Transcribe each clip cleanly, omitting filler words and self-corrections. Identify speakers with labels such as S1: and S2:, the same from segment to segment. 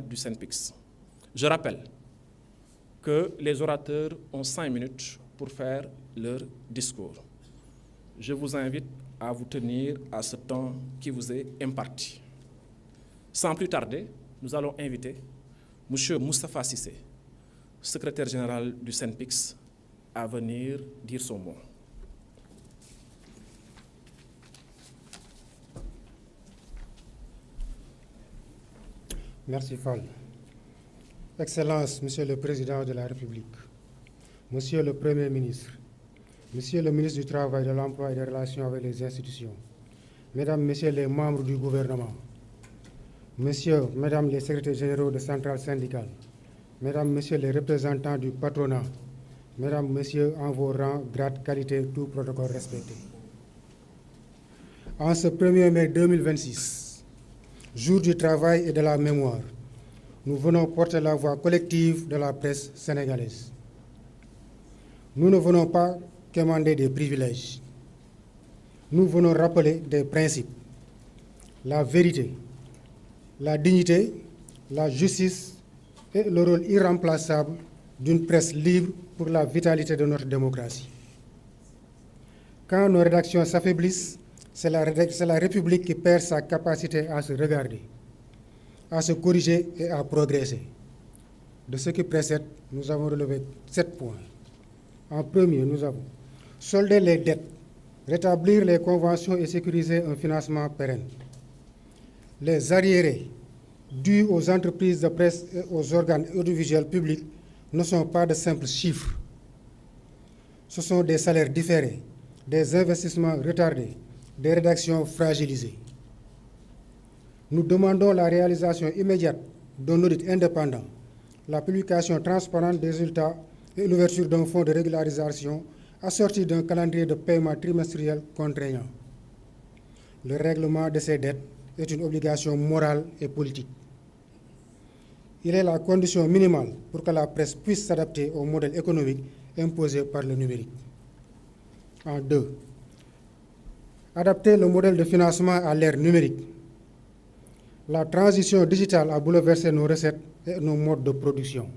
S1: du SYNPICS. Je rappelle que les orateurs ont 5 minutes pour faire leur discours. Je vous invite à vous tenir à ce temps qui vous est imparti. Sans plus tarder, nous allons inviter M. Moustapha Cissé, secrétaire général du SYNPICS, à venir dire son mot.
S2: Merci Fall. Excellence, Monsieur le Président de la République, Monsieur le Premier ministre, Monsieur le ministre du Travail, de l'Emploi et des Relations avec les institutions, Mesdames, Messieurs les membres du gouvernement, Messieurs, Mesdames les secrétaires généraux de centrales syndicales, Mesdames, Messieurs les représentants du patronat, Mesdames, Messieurs, en vos rangs, grades, qualités, tout protocole respecté. En ce 1er mai 2026, jour du travail et de la mémoire, nous venons porter la voix collective de la presse sénégalaise. Nous ne venons pas quémander des privilèges. Nous venons rappeler des principes, la vérité, la dignité, la justice et le rôle irremplaçable d'une presse libre pour la vitalité de notre démocratie. Quand nos rédactions s'affaiblissent, c'est la République qui perd sa capacité à se regarder, à se corriger et à progresser. De ce qui précède, nous avons relevé 7 points. En premier, nous avons soldé les dettes, rétablir les conventions et sécuriser un financement pérenne. Les arriérés dus aux entreprises de presse et aux organes audiovisuels publics ne sont pas de simples chiffres. Ce sont des salaires différés, des investissements retardés, des rédactions fragilisées. Nous demandons la réalisation immédiate d'un audit indépendant, la publication transparente des résultats et l'ouverture d'un fonds de régularisation assorti d'un calendrier de paiement trimestriel contraignant. Le règlement de ces dettes est une obligation morale et politique. Il est la condition minimale pour que la presse puisse s'adapter au modèle économique imposé par le numérique. En deux, adapter le modèle de financement à l'ère numérique. La transition digitale a bouleversé nos recettes et nos modes de production.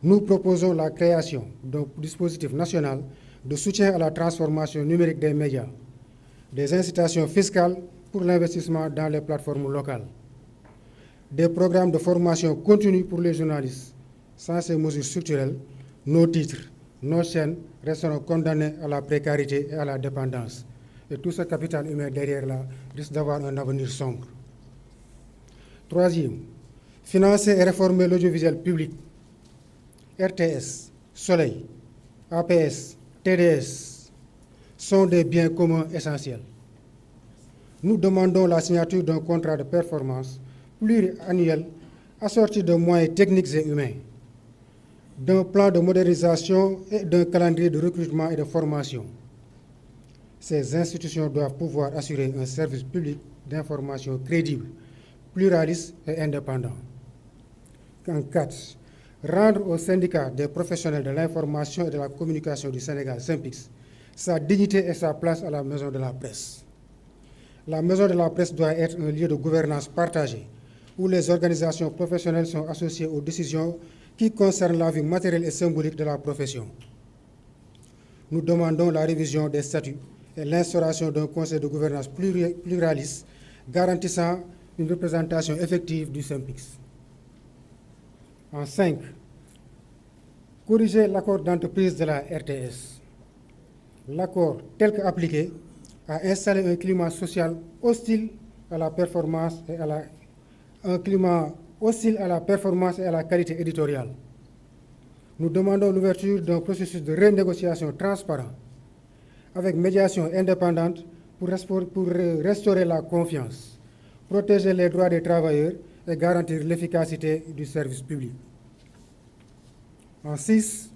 S2: Nous proposons la création d'un dispositif national de soutien à la transformation numérique des médias, des incitations fiscales pour l'investissement dans les plateformes locales, des programmes de formation continue pour les journalistes. Sans ces mesures structurelles, nos titres, nos chaînes resteront condamnés à la précarité et à la dépendance. Et tout ce capital humain derrière là risque d'avoir un avenir sombre. Troisième, financer et réformer l'audiovisuel public. RTS, Soleil, APS, TDS sont des biens communs essentiels. Nous demandons la signature d'un contrat de performance pluriannuel assorti de moyens techniques et humains, d'un plan de modernisation et d'un calendrier de recrutement et de formation. Ces institutions doivent pouvoir assurer un service public d'information crédible, pluraliste et indépendant. En 4, rendre au syndicat des professionnels de l'information et de la communication du Sénégal, SYNPICS, sa dignité et sa place à la maison de la presse. La maison de la presse doit être un lieu de gouvernance partagée, où les organisations professionnelles sont associées aux décisions qui concernent la vie matérielle et symbolique de la profession. Nous demandons la révision des statuts et l'instauration d'un conseil de gouvernance pluraliste garantissant une représentation effective du SYNPICS. En 5, corriger l'accord d'entreprise de la RTS. L'accord, tel qu'appliqué, a installé un climat social hostile à la performance et à la qualité éditoriale. Nous demandons l'ouverture d'un processus de renégociation transparent avec médiation indépendante pour restaurer la confiance, protéger les droits des travailleurs et garantir l'efficacité du service public. En 6,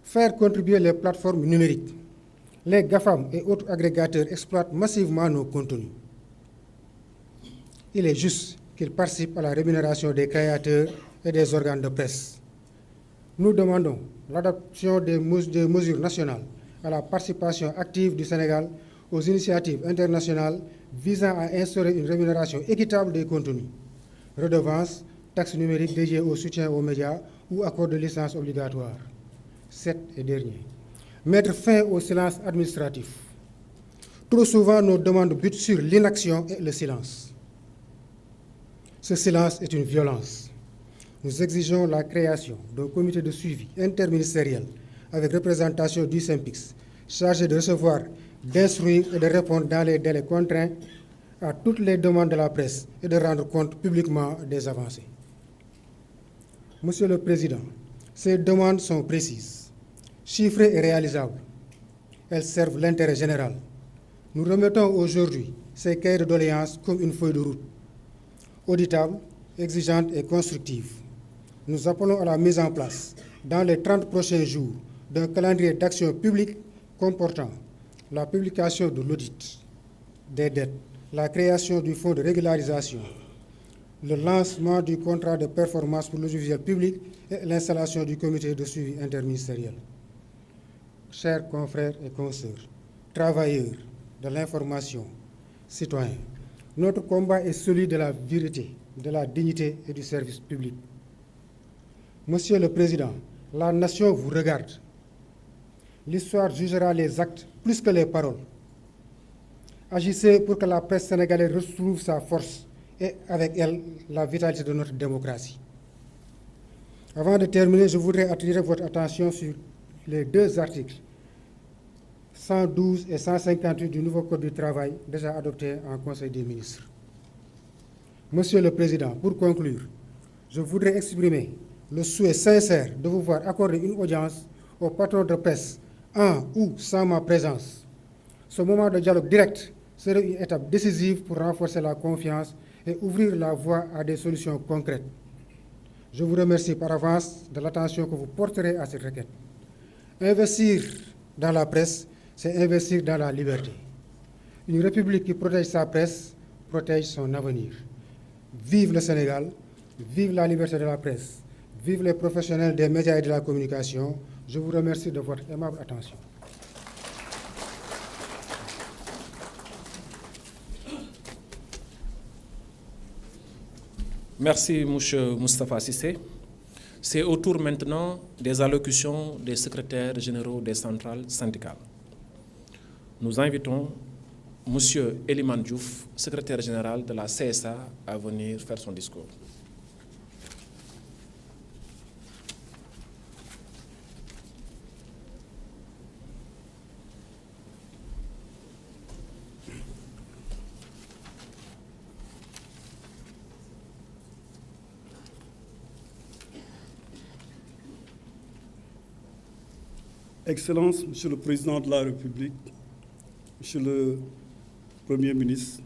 S2: faire contribuer les plateformes numériques. Les GAFAM et autres agrégateurs exploitent massivement nos contenus. Il est juste qu'ils participent à la rémunération des créateurs et des organes de presse. Nous demandons l'adoption des mesures nationales à la participation active du Sénégal aux initiatives internationales visant à instaurer une rémunération équitable des contenus, redevances, taxes numériques dédiées au soutien aux médias ou accord de licence obligatoire. 7 et dernier. Mettre fin au silence administratif. Trop souvent, nos demandes butent sur l'inaction et le silence. Ce silence est une violence. Nous exigeons la création d'un comité de suivi interministériel avec représentation du SYNPICS, chargé de recevoir, d'instruire et de répondre dans les délais contraints à toutes les demandes de la presse et de rendre compte publiquement des avancées. Monsieur le Président, ces demandes sont précises, chiffrées et réalisables. Elles servent l'intérêt général. Nous remettons aujourd'hui ces cahiers de doléances comme une feuille de route, auditable, exigeante et constructive. Nous appelons à la mise en place, dans les 30 prochains jours, d'un calendrier d'action publique comportant la publication de l'audit des dettes, la création du fonds de régularisation, le lancement du contrat de performance pour l'audiovisuel public et l'installation du comité de suivi interministériel. Chers confrères et consoeurs, travailleurs de l'information, citoyens, notre combat est celui de la vérité, de la dignité et du service public. Monsieur le Président, la nation vous regarde. L'histoire jugera les actes plus que les paroles. Agissez pour que la presse sénégalaise retrouve sa force et avec elle la vitalité de notre démocratie. Avant de terminer, je voudrais attirer votre attention sur les 2 articles 112 et 158 du nouveau Code du travail déjà adopté en Conseil des ministres. Monsieur le Président, pour conclure, je voudrais exprimer le souhait sincère de vous voir accorder une audience au patron de presse en ou sans ma présence. Ce moment de dialogue direct serait une étape décisive pour renforcer la confiance et ouvrir la voie à des solutions concrètes. Je vous remercie par avance de l'attention que vous porterez à cette requête. Investir dans la presse, c'est investir dans la liberté. Une république qui protège sa presse, protège son avenir. Vive le Sénégal, vive la liberté de la presse, vive les professionnels des médias et de la communication. Je vous remercie de votre aimable attention.
S1: Merci, M. Moustapha Cissé. C'est au tour maintenant des allocutions des secrétaires généraux des centrales syndicales. Nous invitons M. Eliman Diouf, secrétaire général de la CSA, à venir faire son discours.
S3: Excellences, Monsieur le Président de la République, Monsieur le Premier ministre,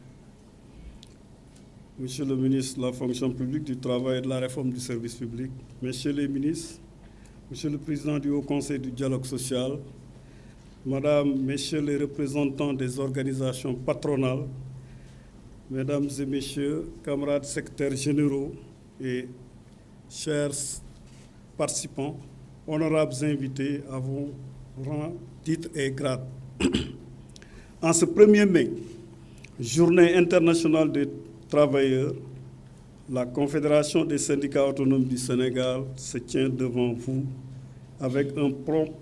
S3: Monsieur le ministre de la Fonction publique, du Travail et de la Réforme du service public, Messieurs les ministres, Monsieur le Président du Haut Conseil du dialogue social, Madame, Messieurs les représentants des organisations patronales, Mesdames et Messieurs, camarades secrétaires généraux et chers participants, honorables invités à vos rangs, titres et grades. En ce 1er mai, Journée internationale des travailleurs, la Confédération des syndicats autonomes du Sénégal se tient devant vous avec un profond